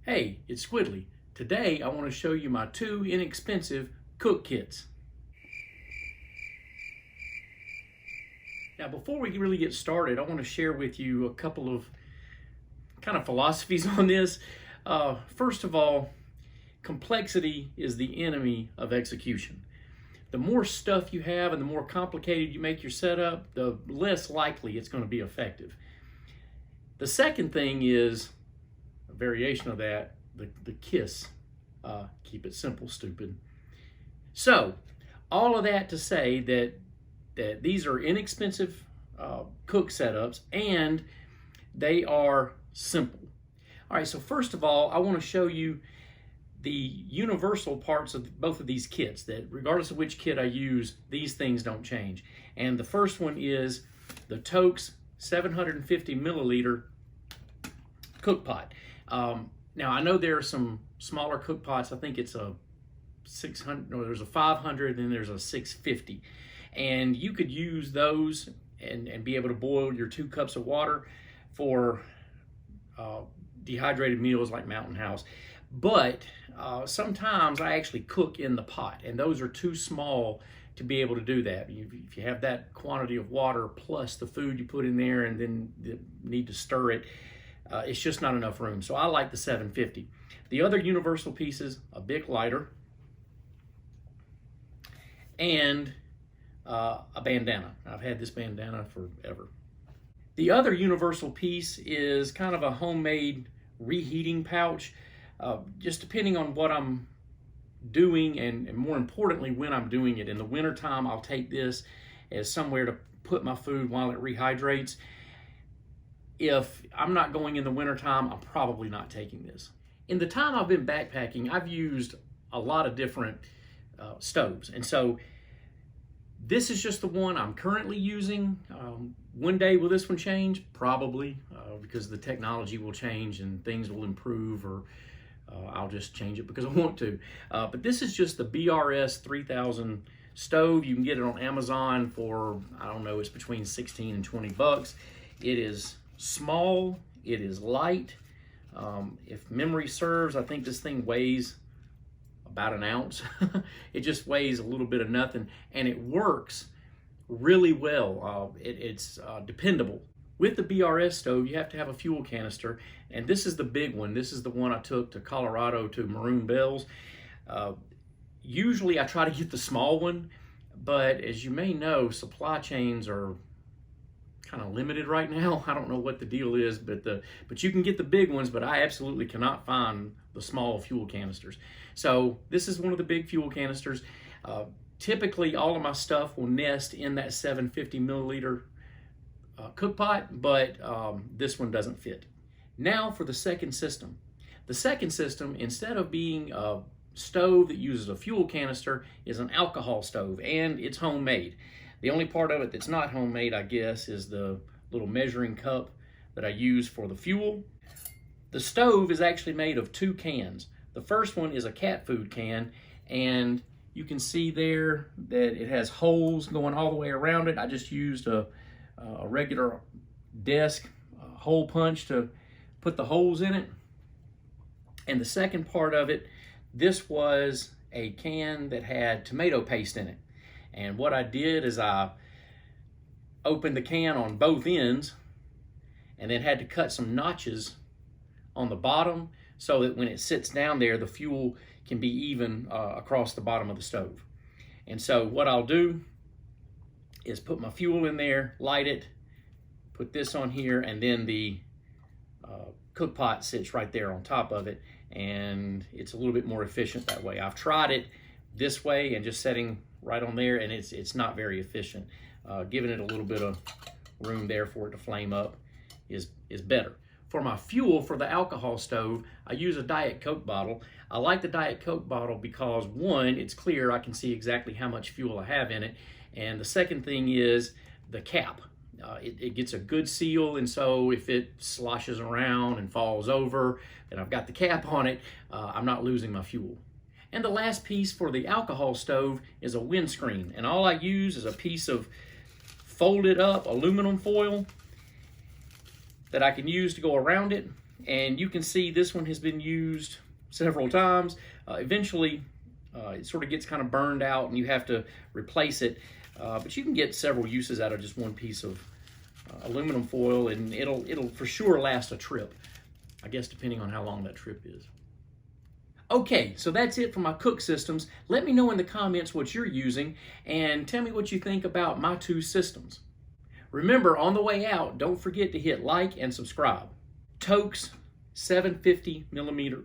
Hey, it's Squidly. Today I want to show you my two inexpensive cook kits. Now before we really get started, I want to share with you a couple of kind of philosophies on this. First of all, complexity is the enemy of execution. The more stuff you have and the more complicated you make your setup, the less likely it's going to be effective. The second thing is a variation of that, the KISS. Keep it simple, stupid. So, all of that to say that these are inexpensive cook setups and they are simple. All right, so first of all, I want to show you the universal parts of both of these kits, that regardless of which kit I use, these things don't change. And the first one is the Toaks 750 milliliter cook pot. Now I know there are some smaller cook pots. I think it's a 600, or there's a 500 and there's a 650. And you could use those and be able to boil your 2 cups of water for dehydrated meals like Mountain House. But sometimes I actually cook in the pot, and those are too small to be able to do that. If you have that quantity of water plus the food you put in there and then need to stir it, it's just not enough room. So I like the 750. The other universal pieces, a Bic lighter and a bandana. I've had this bandana forever. The other universal piece is kind of a homemade reheating pouch. Just depending on what I'm doing and more importantly when I'm doing it. In the wintertime, I'll take this as somewhere to put my food while it rehydrates. If I'm not going in the wintertime, I'm probably not taking this. In the time I've been backpacking, I've used a lot of different stoves. And so this is just the one I'm currently using. One day will this one change? Probably, because the technology will change and things will improve, or I'll just change it because I want to. But this is just the BRS 3000 stove. You can get it on Amazon for, I don't know, it's between 16 and 20 bucks. It is small, it is light. If memory serves, I think this thing weighs about an ounce. It just weighs a little bit of nothing, and it works really well. It's dependable. With the BRS stove, you have to have a fuel canister, and this is the big one. This is the one I took to Colorado to Maroon Bells. Usually I try to get the small one, but as you may know, supply chains are kind of limited right now. I don't know what the deal is, but you can get the big ones, but I absolutely cannot find the small fuel canisters. So this is one of the big fuel canisters. Typically all of my stuff will nest in that 750 milliliter cook pot, but this one doesn't fit. Now for the second system. The second system, instead of being a stove that uses a fuel canister, is an alcohol stove, and it's homemade. The only part of it that's not homemade, I guess, is the little measuring cup that I use for the fuel. The stove is actually made of 2 cans. The first one is a cat food can, and you can see there that it has holes going all the way around it. I just used a regular desk hole punch to put the holes in it. And the second part of it, this was a can that had tomato paste in it. And what I did is I opened the can on both ends and then had to cut some notches on the bottom so that when it sits down there, the fuel can be even across the bottom of the stove. And so what I'll do is put my fuel in there, light it, put this on here, and then the cook pot sits right there on top of it, and it's a little bit more efficient that way. I've tried it this way and just setting right on there, and it's not very efficient. Giving it a little bit of room there for it to flame up is better. For my fuel for the alcohol stove, I use a Diet Coke bottle. I like the Diet Coke bottle because, one, it's clear, I can see exactly how much fuel I have in it, and the second thing is the cap. It gets a good seal, and so if it sloshes around and falls over and I've got the cap on it, I'm not losing my fuel. And the last piece for the alcohol stove is a windscreen, and all I use is a piece of folded up aluminum foil that I can use to go around it, and you can see this one has been used several times. Eventually, it sort of gets kind of burned out and you have to replace it. But you can get several uses out of just one piece of aluminum foil, and it'll for sure last a trip, I guess, depending on how long that trip is. Okay, so that's it for my cook systems. Let me know in the comments what you're using and tell me what you think about my two systems. Remember, on the way out, don't forget to hit like and subscribe. Toaks 750 millimeter